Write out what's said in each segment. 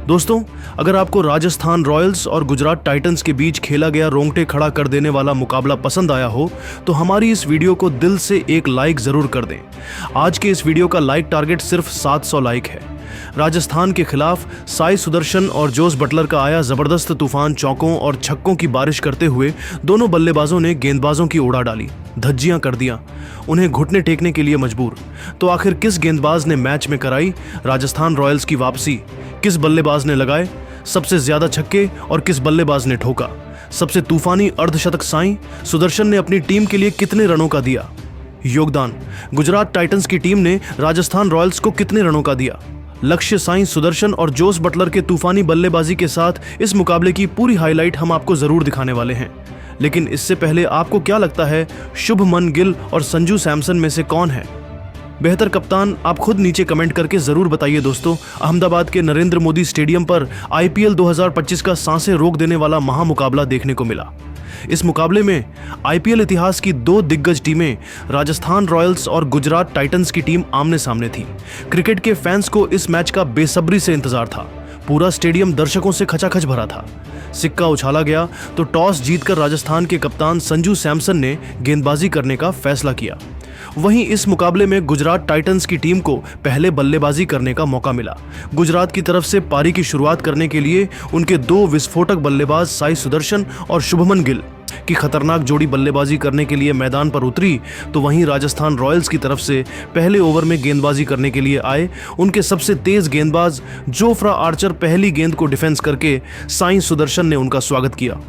दोस्तों, अगर आपको राजस्थान रॉयल्स और गुजरात टाइटंस के बीच खेला गया रोंगटे खड़ा कर देने वाला मुकाबला पसंद आया हो तो हमारी इस वीडियो को दिल से एक लाइक जरूर कर दें। आज के इस वीडियो का लाइक टारगेट सिर्फ 700 लाइक है। राजस्थान के खिलाफ साई सुदर्शन और जोस बटलर का आया जबरदस्त तूफान चौकों और छक्कों की बारिश करते हुए दोनों बल्लेबाजों ने गेंदबाजों की उड़ा डाली, धज्जियां कर दिया, उन्हें घुटने टेकने के लिए मजबूर। तो आखिर किस गेंदबाज ने मैच में कराई राजस्थान रॉयल्स की वापसी? किस बल्लेबाज ने लगाए सबसे ज्यादा छक्के और किस बल्लेबाज ने ठोका सबसे तूफानी अर्धशतक? साई सुदर्शन ने अपनी टीम के लिए कितने रनों का दिया योगदान? गुजरात टाइटंस की टीम ने राजस्थान रॉयल्स को कितने रनों का दिया? लक्ष्य, साई सुदर्शन और जोस बटलर के तूफानी बल्लेबाजी के साथ इस मुकाबले की पूरी हाईलाइट हम आपको जरूर दिखाने वाले हैं। लेकिन इससे पहले आपको क्या लगता है, शुभमन गिल और संजू सैमसन में से कौन है बेहतर कप्तान? आप खुद नीचे कमेंट करके जरूर बताइए। दोस्तों, अहमदाबाद के नरेंद्र मोदी स्टेडियम पर आईपीएल 2025 का सांसें रोक देने वाला महामुकाबला देखने को मिला। इस मुकाबले में आईपीएल इतिहास की दो दिग्गज टीमें राजस्थान रॉयल्स और गुजरात टाइटंस की टीम आमने सामने थी। क्रिकेट के फैंस को इस मैच का बेसब्री से इंतजार था। पूरा स्टेडियम दर्शकों से खचाखच भरा था। सिक्का उछाला गया तो टॉस जीतकर राजस्थान के कप्तान संजू सैमसन ने गेंदबाजी करने का फैसला किया। वहीं इस मुकाबले में गुजरात टाइटंस की टीम को पहले बल्लेबाजी करने का मौका मिला। गुजरात की तरफ से पारी की शुरुआत करने के लिए उनके दो विस्फोटक बल्लेबाज साई सुदर्शन और शुभमन गिल की खतरनाक जोड़ी बल्लेबाजी करने के लिए मैदान पर उतरी, तो वहीं राजस्थान रॉयल्स की तरफ से पहले ओवर में गेंदबाजी करने के लिए आए उनके सबसे तेज गेंदबाज जोफ्रा आर्चर पहली गेंद को डिफेंस करके साई सुदर्शन ने उनका स्वागत किया।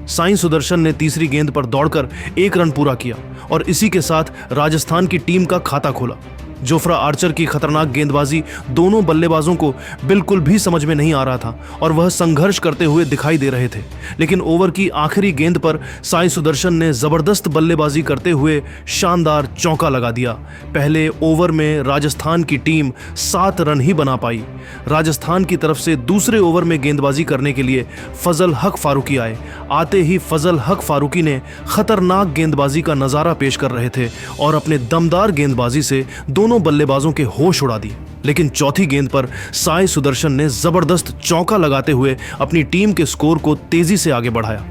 साई सुदर्शन ने तीसरी गेंद पर दौड़कर 1 रन पूरा किया और इसी के साथ राजस्थान की टीम का खाता खोला। जोफ्रा आर्चर की खतरनाक गेंदबाजी दोनों बल्लेबाजों को बिल्कुल भी समझ में नहीं आ रहा था और वह संघर्ष करते हुए दिखाई दे रहे थे। लेकिन ओवर की आखिरी गेंद पर साई सुदर्शन ने जबरदस्त बल्लेबाजी करते हुए शानदार चौका लगा दिया। पहले ओवर में राजस्थान की टीम 7 रन ही बना पाई। राजस्थान की तरफ से दूसरे ओवर में गेंदबाजी करने के लिए फजल हक फारूकी आए। आते ही फजल हक फारूकी ने खतरनाक गेंदबाजी का नजारा पेश कर रहे थे और अपने दमदार गेंदबाजी से दोनों बल्लेबाजों के होश उड़ा दिए। लेकिन चौथी गेंद पर साई सुदर्शन ने जबरदस्त चौका लगाते हुए अपनी टीम के स्कोर को तेजी से आगे बढ़ाया।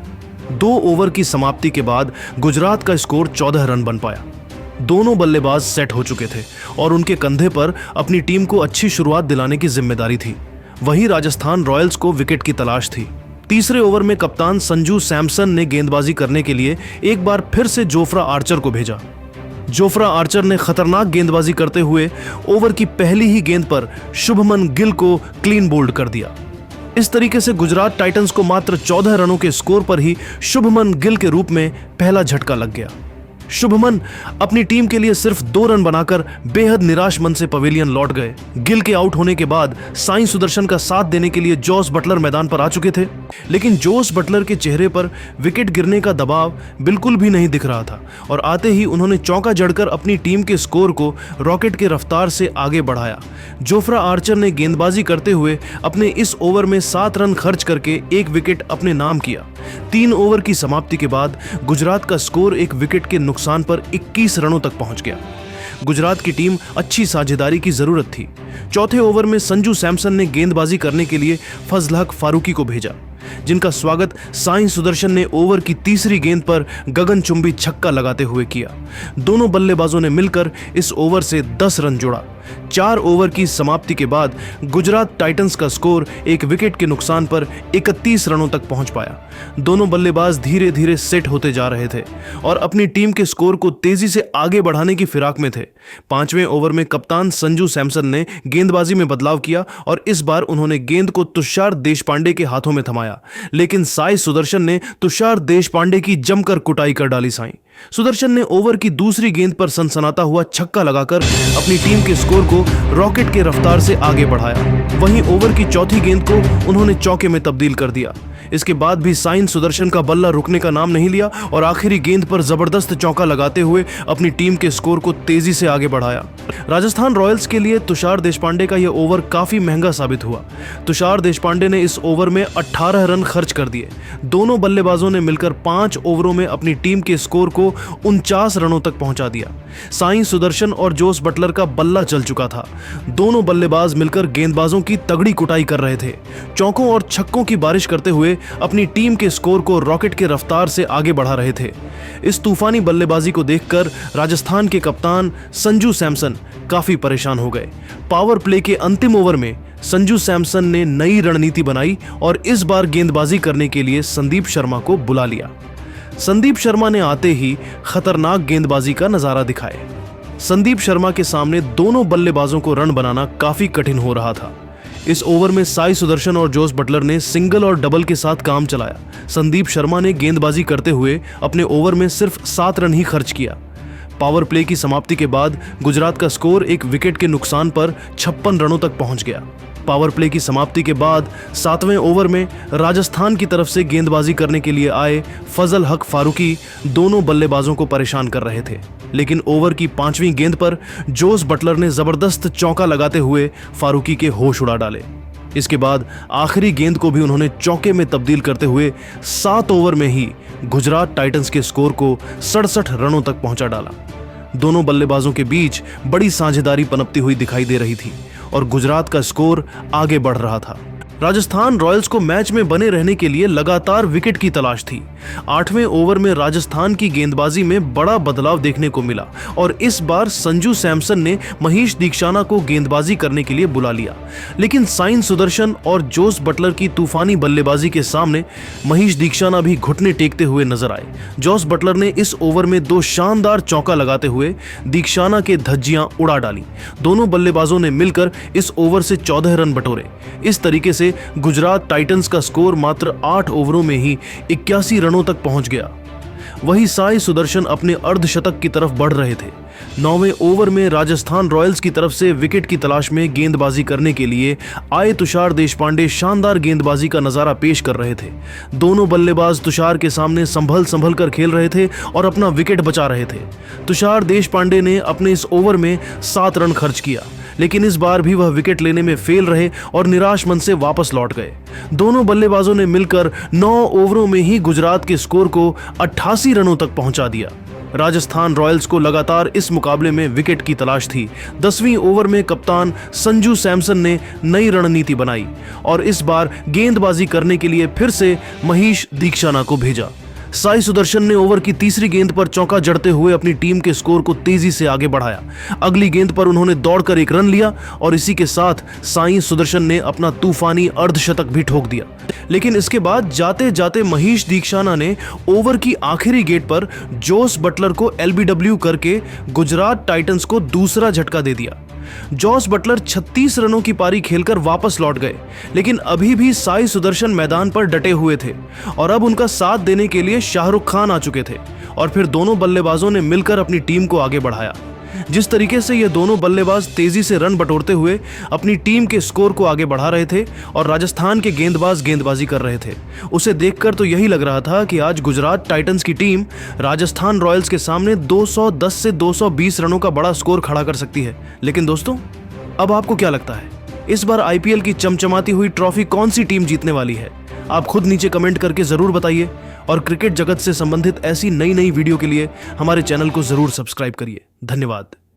2 ओवर की समाप्ति के बाद गुजरात का स्कोर 14 रन बन पाया। दोनों बल्लेबाज सेट हो चुके थे और उनके कंधे पर अपनी टीम को अच्छी शुरुआत दिलाने की जिम्मेदारी थी। वहीं राजस्थान रॉयल्स को विकेट की तलाश थी। तीसरे ओवर में कप्तान संजू सैमसन ने गेंदबाजी करने के लिए एक बार फिर से जोफ्रा आर्चर को भेजा। जोफ्रा आर्चर ने खतरनाक गेंदबाजी करते हुए ओवर की पहली ही गेंद पर शुभमन गिल को क्लीन बोल्ड कर दिया। इस तरीके से गुजरात टाइटंस को मात्र 14 रनों के स्कोर पर ही शुभमन गिल के रूप में पहला झटका लग गया। शुभमन अपनी टीम के लिए सिर्फ 2 रन बनाकर बेहद निराश मन से पवेलियन लौट गए। गिल के आउट होने के बाद साई सुदर्शन का साथ देने के लिए जोस बटलर मैदान पर आ चुके थे, लेकिन जोस बटलर के चेहरे पर विकेट गिरने का दबाव बिल्कुल भी नहीं दिख रहा था और आते ही उन्होंने चौका जड़कर अपनी टीम के स्कोर को रॉकेट के रफ्तार से आगे बढ़ाया। जोफ्रा आर्चर ने गेंदबाजी करते हुए अपने इस ओवर में 7 रन खर्च करके 1 विकेट अपने नाम किया। 3 ओवर की समाप्ति के बाद गुजरात का स्कोर 1 विकेट के नुकसान पर 21 रनों तक पहुंच गया। गुजरात की टीम अच्छी साझेदारी की जरूरत थी। चौथे ओवर में संजू सैमसन ने गेंदबाजी करने के लिए फजल हक फारूकी को भेजा, जिनका स्वागत साई सुदर्शन ने ओवर की तीसरी गेंद पर गगनचुंबी छक्का लगाते हुए किया। दोनों बल्लेबाजों ने मिलकर इस ओवर से 10 रन जोड़ा। 4 ओवर की समाप्ति के बाद गुजरात टाइटंस का स्कोर 1 विकेट के नुकसान पर 31 रनों तक पहुंच पाया। दोनों बल्लेबाज धीरे धीरे सेट होते जा रहे थे और अपनी टीम के स्कोर को तेजी से आगे बढ़ाने की फिराक में थे। 5वें ओवर में कप्तान संजू सैमसन ने गेंदबाजी में बदलाव किया और इस बार उन्होंने गेंद को तुषार देशपांडे के हाथों में थमाया, लेकिन साई सुदर्शन ने तुषार देशपांडे की जमकर कुटाई कर डाली। साई सुदर्शन ने ओवर की दूसरी गेंद पर सनसनाता हुआ छक्का लगाकर अपनी टीम के स्कोर को रॉकेट के रफ्तार से आगे बढ़ाया। वहीं ओवर की चौथी गेंद को उन्होंने चौके में तब्दील कर दिया। इसके बाद भी साई सुदर्शन का बल्ला रुकने का नाम नहीं लिया और आखिरी गेंद पर जबरदस्त चौका लगाते हुए अपनी टीम के स्कोर को तेजी से आगे बढ़ाया। राजस्थान रॉयल्स के लिए तुषार देशपांडे का यह ओवर काफी महंगा साबित हुआ। तुषार देशपांडे ने इस ओवर में 18 रन खर्च कर दिए। दोनों बल्लेबाजों ने मिलकर 5 ओवरों में अपनी टीम के स्कोर को 49 रनों तक पहुंचा दिया। साई सुदर्शन और जोस बटलर का बल्ला चल चुका था। दोनों बल्लेबाज मिलकर गेंदबाजों की तगड़ी कुटाई कर रहे थे, चौकों और छक्कों की बारिश करते हुए अपनी टीम के स्कोर को रॉकेट के रफ्तार से आगे बढ़ा रहे थे। इस तूफानी बल्लेबाजी को देखकर राजस्थान के कप्तान संजू सैमसन काफी परेशान हो गए। पावर प्ले के अंतिम ओवर में संजू सैमसन ने नई रणनीति बनाई और इस बार गेंदबाजी करने के लिए संदीप शर्मा को बुला लिया। संदीप शर्मा ने आते ही खतरनाक गेंदबाजी का नजारा दिखाए। संदीप शर्मा के सामने दोनों बल्लेबाजों को रन बनाना काफी कठिन हो रहा था। इस ओवर में साई सुदर्शन और जोस बटलर ने सिंगल और डबल के साथ काम चलाया। संदीप शर्मा ने गेंदबाजी करते हुए अपने ओवर में सिर्फ 7 रन ही खर्च किया। पावर प्ले की समाप्ति के बाद गुजरात का स्कोर एक विकेट के नुकसान पर 56 रनों तक पहुंच गया। पावर प्ले की समाप्ति के बाद 7वें ओवर में राजस्थान की तरफ से गेंदबाजी करने के लिए आए फजल हक फारूकी दोनों बल्लेबाजों को परेशान कर रहे थे, लेकिन ओवर की 5वीं गेंद पर जोस बटलर ने जबरदस्त चौका लगाते हुए फारूकी के होश उड़ा डाले। इसके बाद आखिरी गेंद को भी उन्होंने चौके में तब्दील करते हुए 7 ओवर में ही गुजरात टाइटंस के स्कोर को 67 रनों तक पहुंचा डाला। दोनों बल्लेबाजों के बीच बड़ी साझेदारी पनपती हुई दिखाई दे रही थी और गुजरात का स्कोर आगे बढ़ रहा था। राजस्थान रॉयल्स को मैच में बने रहने के लिए लगातार विकेट की तलाश थी। 8वें ओवर में राजस्थान की गेंदबाजी में बड़ा बदलाव देखने को मिला और इस बार संजू सैमसन ने महेश दीक्षाना को गेंदबाजी करने के लिए बुला लिया, लेकिन साई सुदर्शन और जोस बटलर की तूफानी बल्लेबाजी के सामने महेश दीक्षाना भी घुटने टेकते हुए नजर आए। जोस बटलर ने इस ओवर में 2 शानदार चौका लगाते हुए दीक्षाना के धज्जियां उड़ा डाली। दोनों बल्लेबाजों ने मिलकर इस ओवर से 14 रन बटोरे। इस तरीके से गुजरात टाइटंस का स्कोर मात्र 8 ओवरों में ही 81 रनों तक पहुंच गया। वही साई सुदर्शन अपने अर्धशतक की तरफ बढ़ रहे थे। 9वें ओवर में राजस्थान रॉयल्स की तरफ से विकेट की तलाश में गेंदबाजी करने के लिए आए तुषार देशपांडे शानदार गेंदबाजी का नजारा पेश कर रहे थे। दोनों बल्लेबाज तुषार के सामने संभल कर खेल रहे थे और अपना विकेट बचा रहे थे। तुषार देशपांडे ने अपने इस ओवर में 7 रन खर्च किया, लेकिन इस बार भी वह विकेट लेने में फेल रहे और निराश मन से वापस लौट गए। दोनों बल्लेबाजों ने मिलकर 9 ओवरों में ही गुजरात के स्कोर को 88 रनों तक पहुंचा दिया। राजस्थान रॉयल्स को लगातार इस मुकाबले में विकेट की तलाश थी। 10वीं ओवर में कप्तान संजू सैमसन ने नई रणनीति बनाई और इस बार गेंदबाजी करने के लिए फिर से महेश दीक्षाना को भेजा। साई सुदर्शन ने ओवर की 3री गेंद पर चौका जड़ते हुए अपनी टीम के स्कोर को तेजी से आगे बढ़ाया। अगली गेंद पर उन्होंने दौड़कर 1 रन लिया और इसी के साथ साई सुदर्शन ने अपना तूफानी अर्धशतक भी ठोक दिया। लेकिन इसके बाद जाते जाते महेश दीक्षाना ने ओवर की आखिरी गेंद पर जोस बटलर को एलबीडब्ल्यू करके गुजरात टाइटंस को दूसरा झटका दे दिया। जोस बटलर 36 रनों की पारी खेलकर वापस लौट गए, लेकिन अभी भी साई सुदर्शन मैदान पर डटे हुए थे और अब उनका साथ देने के लिए शाहरुख खान आ चुके थे और फिर दोनों बल्लेबाजों ने मिलकर अपनी टीम को आगे बढ़ाया। जिस तरीके से ये दोनों बल्लेबाज तेजी से रन बटोरते हुए अपनी टीम के स्कोर को आगे बढ़ा रहे थे और राजस्थान के गेंदबाज गेंदबाजी कर रहे थे, उसे देखकर तो यही लग रहा था कि आज गुजरात टाइटंस की टीम राजस्थान रॉयल्स के सामने 210 से 220 रनों का बड़ा स्कोर खड़ा कर सकती है। लेकिन दोस्तों, अब आपको क्या लगता है, इस बार आईपीएल की चमचमाती हुई ट्रॉफी कौन सी टीम जीतने वाली है? आप खुद नीचे कमेंट करके जरूर बताइए और क्रिकेट जगत से संबंधित ऐसी नई वीडियो के लिए हमारे चैनल को जरूर सब्सक्राइब करिए। धन्यवाद।